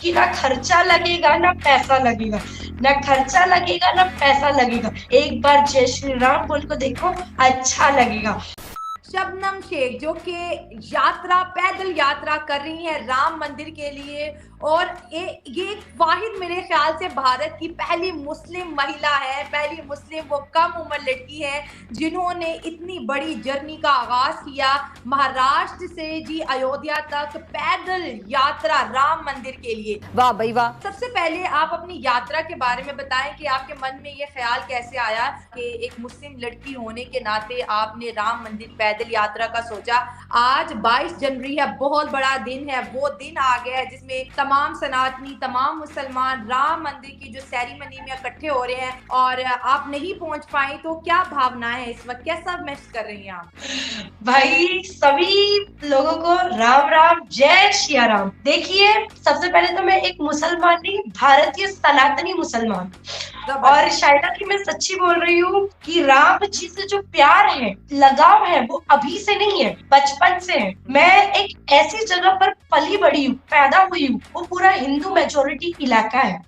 कि ना खर्चा लगेगा ना पैसा लगेगा, ना खर्चा लगेगा ना पैसा लगेगा, एक बार जय श्री राम बोल को देखो, अच्छा लगेगा। शबनम शेख जो कि यात्रा पैदल यात्रा कर रही है राम मंदिर के लिए, और ये एक वाहिद मेरे ख्याल से भारत की पहली मुस्लिम महिला है, पहली मुस्लिम वो कम उम्र लड़की है जिन्होंने इतनी बड़ी जर्नी का आगाज किया महाराष्ट्र से जी अयोध्या तक पैदल यात्रा राम मंदिर के लिए। वाह भाई वाह। सबसे पहले आप अपनी यात्रा के बारे में बताएं कि आपके मन में ये ख्याल कैसे आया कि एक मुस्लिम लड़की होने के नाते आपने राम मंदिर पैदल यात्रा का सोचा। आज 22 जनवरी है, बहुत बड़ा दिन है, वो दिन आ गया है जिसमें तमाम सनातनी तमाम मुसलमान राम मंदिर की जो सेरेमनी में इकट्ठे हो रहे हैं, और आप नहीं पहुंच पाए तो क्या भावनाएं हैं इस वक्त, कैसा महसूस कर रही हैं आप? भाई सभी लोगों को राम राम, जय श्री राम। देखिए सबसे पहले तो मैं एक मुसलमान नहीं, भारतीय सनातनी मुसलमान, और शायद कि मैं सच्ची बोल रही हूँ कि राम जी से जो प्यार है, लगाव है, वो अभी से नहीं है, बचपन से है। मैं एक ऐसी जगह पर पली बड़ी हूँ, पैदा हुई हूँ, वो पूरा हिंदू मेजोरिटी इलाका है,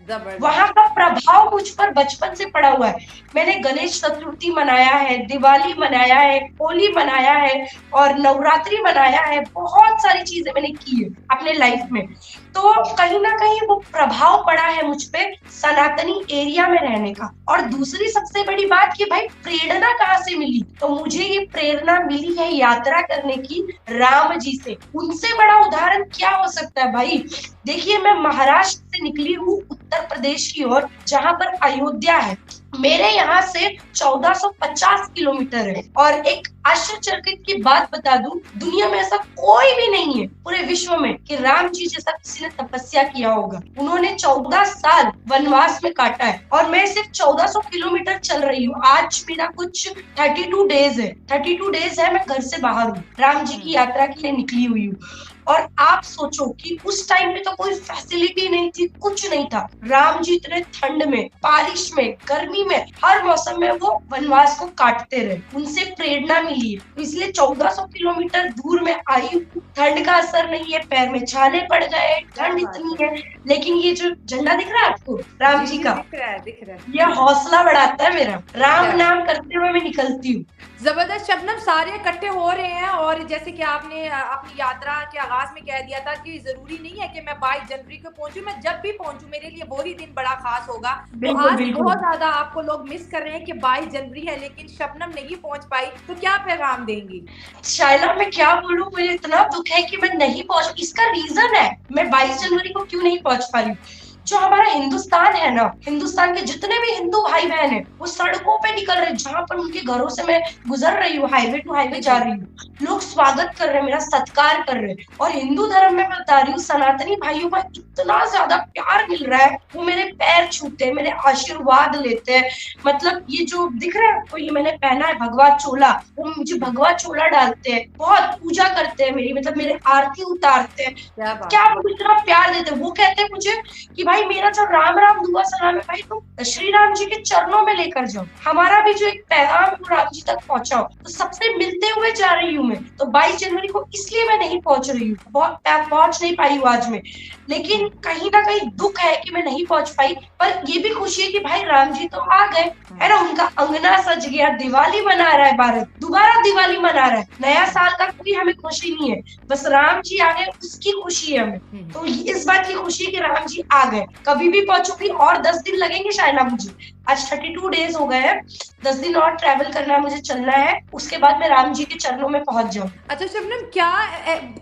वहाँ का प्रभाव मुझ पर बचपन से पड़ा हुआ है। मैंने गणेश चतुर्थी मनाया है, दिवाली मनाया है, होली मनाया है, और नवरात्रि मनाया है, बहुत सारी चीजें मैंने की है अपने लाइफ में। तो कहीं ना कहीं वो प्रभाव पड़ा है मुझ पे सनातनी एरिया में रहने का। और दूसरी सबसे बड़ी बात कि भाई प्रेरणा कहाँ से मिली, तो मुझे ये प्रेरणा मिली है यात्रा करने की राम जी से। उनसे बड़ा उदाहरण क्या हो सकता है भाई। देखिए मैं महाराष्ट्र से निकली हूँ उत्तर प्रदेश की ओर, जहाँ पर अयोध्या है। मेरे यहाँ से 1450 किलोमीटर है, और एक आश्चर्यचकित की बात बता दूं, दुनिया में ऐसा कोई भी नहीं है पूरे विश्व में कि राम जी जैसा किसी ने तपस्या किया होगा। उन्होंने 14 साल वनवास में काटा है, और मैं सिर्फ 1400 किलोमीटर चल रही हूँ। आज मेरा कुछ 32 डेज है, 32 डेज है मैं घर से बाहर हूँ, राम जी की यात्रा के लिए निकली हुई हूँ। और आप सोचो कि उस टाइम पे तो कोई फैसिलिटी नहीं थी, कुछ नहीं था। राम जी इतने ठंड में, बारिश में, गर्मी में, हर मौसम में वो वनवास को काटते रहे, उनसे प्रेरणा मिली है। इसलिए 1400 किलोमीटर दूर में आई हूँ, ठंड का असर नहीं है, पैर में छाले पड़ गए, ठंड इतनी है, लेकिन ये जो झंडा दिख रहा है आपको राम जी का, दिख रहा है, यह हौसला बढ़ाता है मेरा। राम नाम करते हुए मैं निकलती हूँ। जबरदस्त। शबनम, सारे इकट्ठे हो रहे हैं, और जैसे कि आपने अपनी यात्रा के आगाज में कह दिया था कि जरूरी नहीं है कि मैं 22 जनवरी को पहुंचूं, मैं जब भी पहुंचूं मेरे लिए वही दिन बड़ा खास होगा। तो आज बहुत ज्यादा आपको लोग मिस कर रहे हैं कि 22 जनवरी है लेकिन शबनम नहीं पहुंच पाई, तो क्या पैगाम देंगी? शायला मैं क्या बोलूं, मुझे इतना दुख है कि मैं नहीं पहुंच, इसका रीजन है मैं 22 जनवरी को क्यों नहीं पहुंच पा रही हूँ। जो हमारा हिंदुस्तान है ना, हिंदुस्तान के जितने भी हिंदू भाई बहन है वो सड़कों पे निकल रहे हैं, जहां पर उनके घरों से मैं गुजर रही हूँ, हाईवे टू हाईवे जा रही हूँ, लोग स्वागत कर रहे हैं, मेरा सत्कार कर रहे हैं। और हिंदू धर्म में बता रही हूँ, सनातनी भाइयों का इतना ज्यादा प्यार मिल रहा है, वो मेरे पैर छूते हैं, मेरे आशीर्वाद लेते हैं। मतलब ये जो दिख रहा है आपको, ये मैंने पहना है भगवा चोला, वो मुझे भगवा चोला डालते हैं, बहुत पूजा करते हैं मेरी, मतलब मेरे आरती उतारते हैं, क्या मुझे इतना प्यार देते हैं। वो कहते हैं मुझे कि भाई मेरा जो राम राम दुआ सलाम है भाई तुम श्री राम जी के चरणों में लेकर जाओ, हमारा भी जो एक पैगाम है वो राम जी तक पहुंचाओ। तो सबसे मिलते हुए जा रही हूँ मैं। तो 22 जनवरी को इसलिए मैं नहीं पहुंच रही हूँ, बहुत पहुंच नहीं पाई हूँ आज में, लेकिन कहीं ना कहीं दुख है कि मैं नहीं पहुंच पाई। पर ये भी खुशी है कि भाई राम जी तो आ गए, है ना, उनका अंगना सज गया, दिवाली मना रहा है भारत, दोबारा दिवाली मना रहा है। नया साल का कोई हमें खुशी नहीं है, बस राम जी आ गए उसकी खुशी है हमें। तो इस बात की खुशी है कि राम जी आ गए। कभी भी पहुंचूंगी, और 10 दिन लगेंगे शायद ना मुझे, आज 32 डेज हो गए हैं, 10 दिन और ट्रैवल करना है, मुझे चलना है, उसके बाद मैं राम जी के चरणों में पहुंच जाऊं। अच्छा शबनम, क्या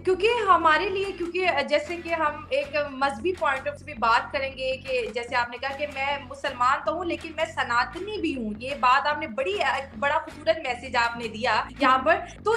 क्योंकि हमारे लिए, क्योंकि जैसे कि हम एक मजहबी पॉइंट ऑफ से भी बात करेंगे कि जैसे आपने कहा कि मैं मुसलमान तो हूँ लेकिन मैं सनातनी भी हूँ, ये बात आपने बड़ा खूबसूरत मैसेज आपने दिया यहाँ पर। तो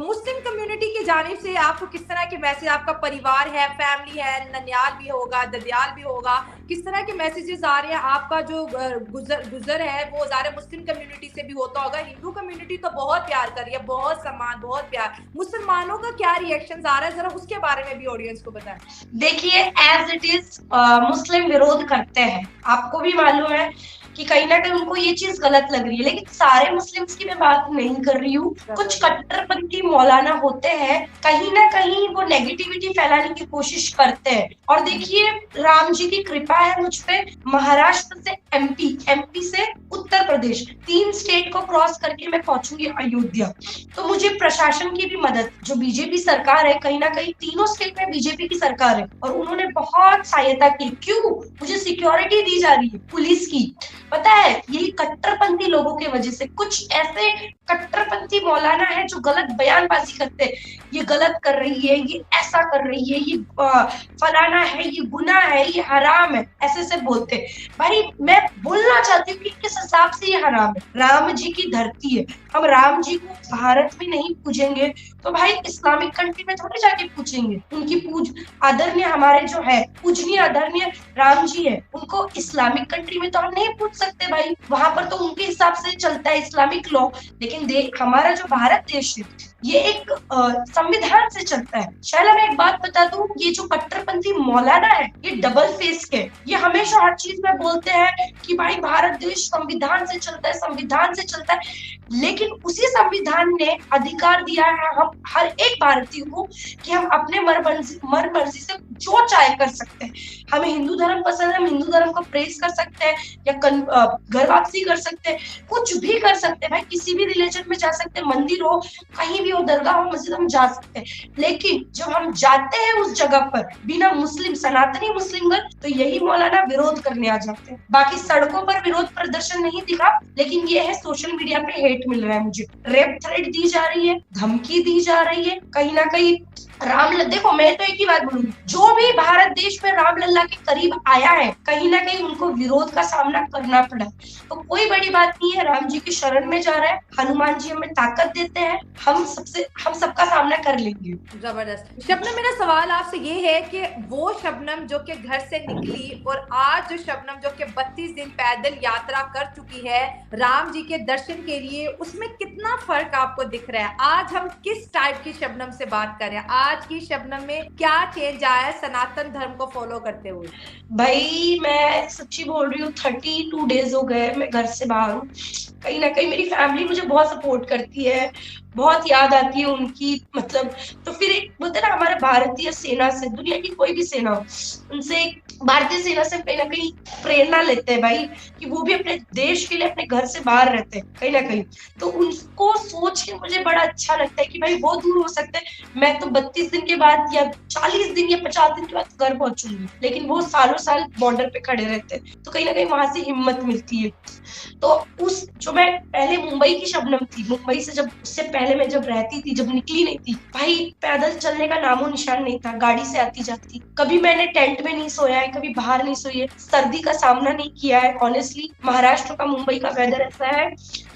मुस्लिम कम्युनिटी की जानिब से आपको किस तरह के मैसेज, आपका परिवार है, फैमिली है, ननियाल भी होगा, ददियाल भी होगा, किस तरह के मैसेजेस आ रहे हैं? आपका जो गुजर है वो ज़्यादा मुस्लिम कम्युनिटी से भी होता होगा, हिंदू कम्युनिटी तो बहुत प्यार कर रही है, बहुत सम्मान, बहुत प्यार, मुसलमानों का क्या रिएक्शन आ रहा है, जरा उसके बारे में भी ऑडियंस को बताएं। देखिए एज इट इज मुस्लिम विरोध करते हैं, आपको भी मालूम है, कि कहीं ना कहीं उनको ये चीज गलत लग रही है, लेकिन सारे मुस्लिम्स की मैं बात नहीं कर रही हूँ। कुछ कट्टरपंथी मौलाना होते हैं, कहीं ना कहीं वो नेगेटिविटी फैलाने की कोशिश करते हैं। और देखिए, राम जी की कृपा है मुझ पे, महाराष्ट्र से एमपी, एमपी से उत्तर प्रदेश, 3 स्टेट को क्रॉस करके मैं पहुंचूंगी अयोध्या। तो मुझे प्रशासन की भी मदद, जो बीजेपी सरकार है, कहीं ना कहीं तीनों स्टेट में बीजेपी की सरकार है और उन्होंने बहुत सहायता की। क्यों? मुझे सिक्योरिटी दी जा रही है पुलिस की, पता है, यही कट्टरपंथी लोगों की वजह से। कुछ ऐसे कट्टरपंथी मौलाना है जो गलत बयानबाजी करते हैं, ये गलत कर रही है, ये ऐसा कर रही है, ये फलाना है, ये गुनाह है, ये हराम है, ऐसे से बोलते हैं। भाई मैं बोलना चाहती हूँ कि किस हिसाब से ये हराम है? राम जी की धरती है, हम राम जी को भारत में नहीं पूजेंगे तो भाई इस्लामिक कंट्री में थोड़ी जाके पूछेंगे। उनकी पूज आदरणीय, हमारे जो है पूजनीय आदरणीय राम जी है, उनको इस्लामिक कंट्री में तो हम नहीं पूछ सकते भाई, वहां पर तो उनके हिसाब से चलता है इस्लामिक लॉ। लेकिन हमारा जो भारत देश है, ये एक संविधान से चलता है। शैला, मैं एक बात बता दूं, ये जो कट्टरपंथी मौलाना है, ये डबल फेस के, ये हमेशा हर चीज में बोलते हैं कि भाई भारत देश संविधान से चलता है, संविधान से चलता है, लेकिन उसी संविधान ने अधिकार दिया है हम हर एक भारतीय को कि हम अपने मर्जी से जो चाहे कर सकते हैं। हमें हिंदू धर्म पसंद है, हम हिंदू धर्म को प्रेस कर सकते हैं या घर वापसी कर सकते हैं, कुछ भी कर सकते हैं भाई, किसी भी रिलीजन में जा सकते हैं, मंदिर हो, कहीं भी हो, दरगाह हो, मस्जिद, हम जा सकते हैं। लेकिन जब हम जाते हैं उस जगह पर बिना मुस्लिम, सनातनी मुस्लिमगण, तो यही मौलाना विरोध करने आ जाते हैं। बाकी सड़कों पर विरोध प्रदर्शन नहीं दिखा, लेकिन ये है सोशल मीडिया पे हेट मिल रहा है, मुझे रेप थ्रेट दी जा रही है, धमकी दी जा रही है, कहीं ना कहीं देखो, मैं तो एक ही बात बोलूंगी, जो भी भारत देश में रामलला के करीब आया है, कहीं ना कहीं उनको विरोध का सामना करना पड़ा। तो कोई बड़ी बात नहीं है, राम जी की शरण में जा रहा है, हनुमान जी हमें ताकत देते हैं, हम सबका सामना कर लेंगे। जबरदस्त। शबनम, मेरा सवाल आपसे ये है कि वो शबनम जो कि घर से निकली और आज जो शबनम जो कि 32 दिन पैदल यात्रा कर चुकी है राम जी के दर्शन के लिए, उसमें कितना फर्क आपको दिख रहा है? आज हम किस टाइप की शबनम से बात कर रहे हैं? आज की शबनम में क्या चेंज आया है सनातन धर्म को फॉलो करते हुए? भाई मैं सच्ची बोल रही हूँ, 32 डेज हो गए मैं घर से बाहर हूँ। कहीं ना कहीं मेरी फैमिली मुझे बहुत सपोर्ट करती है, बहुत याद आती है उनकी, मतलब। तो फिर एक बोलते हैं ना, हमारे भारतीय सेना से, दुनिया की कोई भी सेना हो, उनसे, भारतीय सेना से कहीं ना कहीं प्रेरणा लेते हैं भाई, कि वो भी अपने देश के लिए अपने घर से बाहर रहते हैं कहीं ना कहीं। तो उनको सोच के मुझे बड़ा अच्छा लगता है कि भाई वो दूर हो सकते हैं, मैं तो 32 दिन के बाद या 40 दिन या 50 दिन के बाद घर पहुंचूंगी, लेकिन वो सालों साल बॉर्डर पे खड़े रहते हैं, तो कहीं ना कहीं वहां से हिम्मत मिलती है। तो उस जो मैं पहले मुंबई की शबनम थी, मुंबई से जब, उससे पहले मैं जब रहती थी, जब निकली नहीं थी भाई, पैदल चलने का नामो निशान नहीं था, गाड़ी से आती जाती, कभी मैंने टेंट में नहीं सोया है, कभी बाहर नहीं सोई है, सर्दी का सामना नहीं किया है। ऑनेस्टली महाराष्ट्र का, मुंबई का वेदर ऐसा है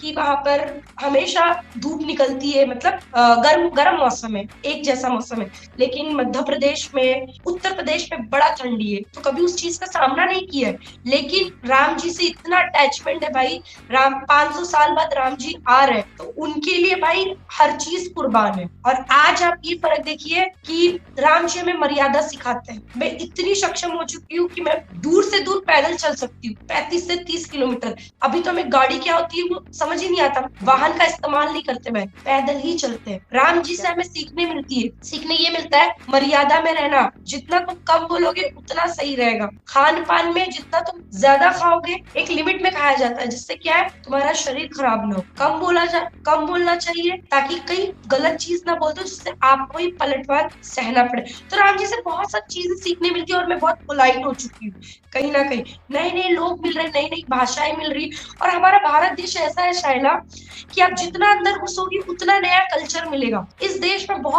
कि वहां पर हमेशा धूप निकलती है, मतलब गर्म गर्म मौसम है, एक जैसा मौसम है। लेकिन मध्य प्रदेश में, उत्तर प्रदेश में बड़ा ठंडी है, तो कभी उस चीज का सामना नहीं किया है। लेकिन राम जी से इतना अटैचमेंट है भाई, राम 500 साल बाद राम जी आ रहे हैं, तो उनके लिए भाई हर चीज कुर्बान है। और आज आप ये फर्क देखिए कि राम जी हमें मर्यादा सिखाते हैं। मैं इतनी सक्षम हो चुकी हूँ कि मैं दूर से दूर पैदल चल सकती हूँ, 35 से 30 किलोमीटर। अभी तो हमें गाड़ी क्या होती है वो समझ ही नहीं आता, वाहन का इस्तेमाल नहीं करते, मैं पैदल ही चलते हैं। राम जी से हमें सीखने मिलती है, सीखने ये मिलता है मर्यादा में रहना, जितना तुम कम बोलोगे उतना सही रहेगा। खान पान में जितना तुम ज्यादा खाओगे, एक लिमिट में खाया जाता है, जिससे क्या है, तुम्हारा शरीर खराब ना हो। कम बोलना चाहिए, ताकि कहीं गलत चीज ना बोल दो जिससे आपको ही पलटवार सहना पड़े। तो राम जी से बहुत सारी चीजें सीखने मिलती है, और मैं बहुत पोलाइट हो चुकी हूँ। कहीं ना कहीं नए नए लोग मिल रहे, नई नई भाषाएं मिल रही, और हमारा भारत देश ऐसा है शायला कि आप जितना अंदर घुसोगी उतना नया कल्चर मिलेगा। इस देश में बहुत